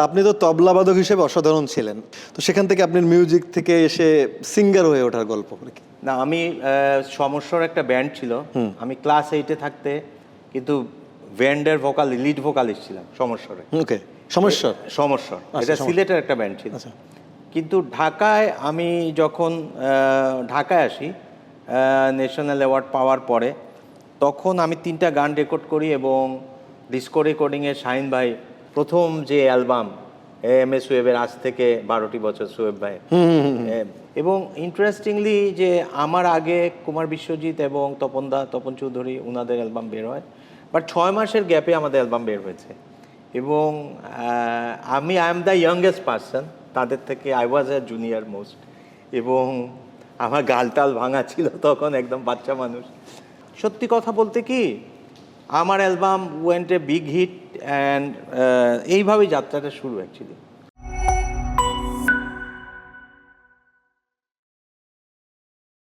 আপনি তো তবলাবাদক হিসেবে অসাধারণ ছিলেন, তো সেখান থেকে আপনি মিউজিক থেকে এসে সিঙ্গার হয়ে ওঠার গল্প নাকি? না, আমি সমস্যার একটা ব্যান্ড ছিল, আমি ক্লাস 8-এ থাকতে কিন্তু ব্যান্ডের লিড ভোকালিস্ট ছিলাম সমস্যারে। ওকে, সমস্যা। সমস্যা আচ্ছা, এটা সমস্যা। সিলেটের একটা ব্যান্ড ছিল। আচ্ছা। কিন্তু ঢাকায় আমি যখন ঢাকায় আসি ন্যাশনাল অ্যাওয়ার্ড পাওয়ার পরে, তখন আমি 3টা গান রেকর্ড করি এবং ডিস্কো রেকর্ডিংয়ে শাহিন ভাই প্রথম যে অ্যালবাম এম এস ওয়েবের আজ থেকে 12টি বছর সোয়েব ভাই, এবং ইন্টারেস্টিংলি যে আমার আগে কুমার বিশ্বজিৎ এবং তপন চৌধুরী ওনাদের অ্যালবাম বের হয়, বাট 6 মাসের গ্যাপে আমাদের অ্যালবাম বের হয়েছে। এবং I am the youngest person তাদের থেকে, I was A junior most, এবং আমার গালটাল ভাঙা ছিল তখন, একদম বাচ্চা মানুষ। সত্যি কথা বলতে কি, আমার album went a big hit and এইভাবেই যাত্রাটা শুরু অ্যাকচুয়ালি।